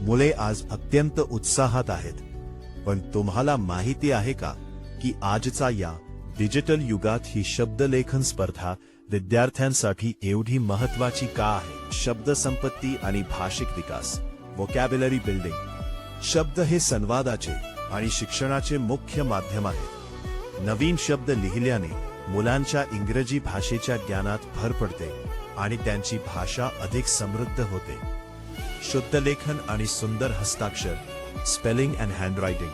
मुले आज अत्यंत उत्साहात आहेत. पण तुम्हाला माहिती आहे का की आजचा या डिजिटल युगात ही शब्दलेखन स्पर्धा विद्यार्थ्यांसाठी एवढी महत्वाची का आहे? शब्दसंपत्ती आणि भाषिक विकास, व्होकॅब्युलरी बिल्डिंग. शब्द हे संवादाचे आणि शिक्षणाचे मुख्य माध्यम आहे. नवीन शब्द लिहिल्याने मुलांच्या इंग्रजी भाषेच्या ज्ञानात भर पडते आणि त्यांची भाषा अधिक समृद्ध होते. शुद्धलेखन आणि सुंदर हस्ताक्षर, स्पेलिंग अँड हँडरायटिंग.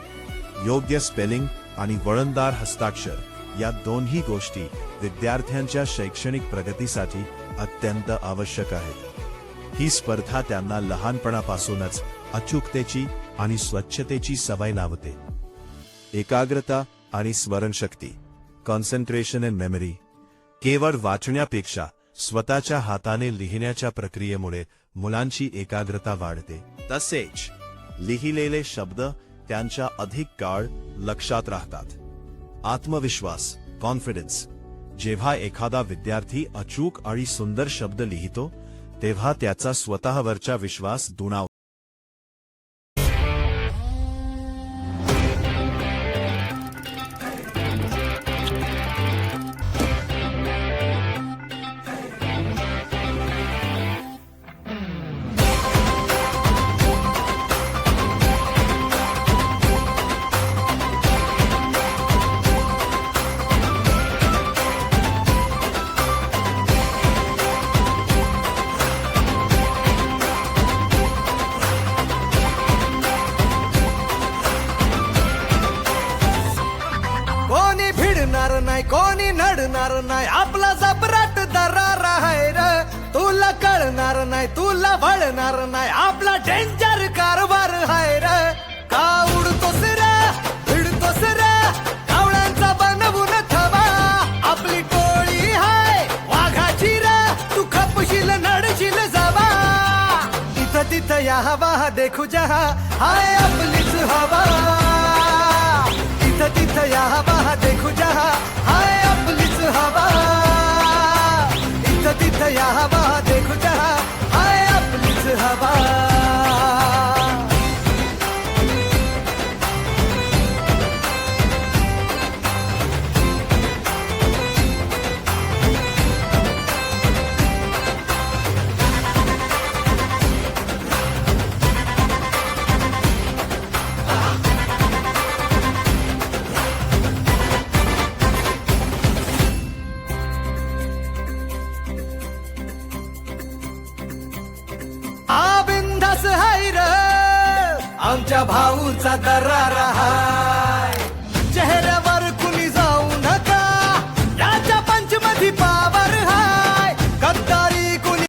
योग्य स्पेलिंग आणि वळणदार हस्ताक्षर या दोन्ही गोष्टी विद्यार्थ्यांच्या शैक्षणिक प्रगतीसाठी अत्यंत आवश्यक आहेत. ही स्पर्धा त्यांना लहानपणापासूनच अचूकतेची आणि स्वच्छतेची सवय लावते. एकाग्रता आणि स्मरणशक्ती, कॉन्सन्ट्रेशन अँड मेमरी. केवळ वाचण्यापेक्षा स्वतःच्या हाताने लिहिण्याच्या प्रक्रियेमुळे मुलांची एकाग्रता वाढते. तसेच लिहिलेले शब्द त्यांच्या अधिक काळ लक्षात राहतात. आत्मविश्वास, कॉन्फिडन्स. जेव्हा एखादा विद्यार्थी अचूक आणि सुंदर शब्द लिहितो तेव्हा त्याचा स्वतःवरचा विश्वास दुणावतो. नाही कोणी नडणार नाही, आपला जबराट दरार आहे र. तुला कळणार नाही, तुला वळणार नाही, आपला डेंजर कारभार आहे र. का उडतोस रे, भिडतोस रे, कावळ्यांचा बनवून थवा. आपली टोळी हाय वाघाची रे, तू खपशील नडशील जावा. तिथं तिथं या हवा देखू जहा, हाय आपलीच हवा. तिथं तिथं या हवा देखू जहा, हाय आपलीच हवा. तिथं तिथं या हवा देखू जहा, हाय आपलीच हवा. बिंदास हाय र, आमच्या भाऊचा दरार हाय. चेहऱ्यावर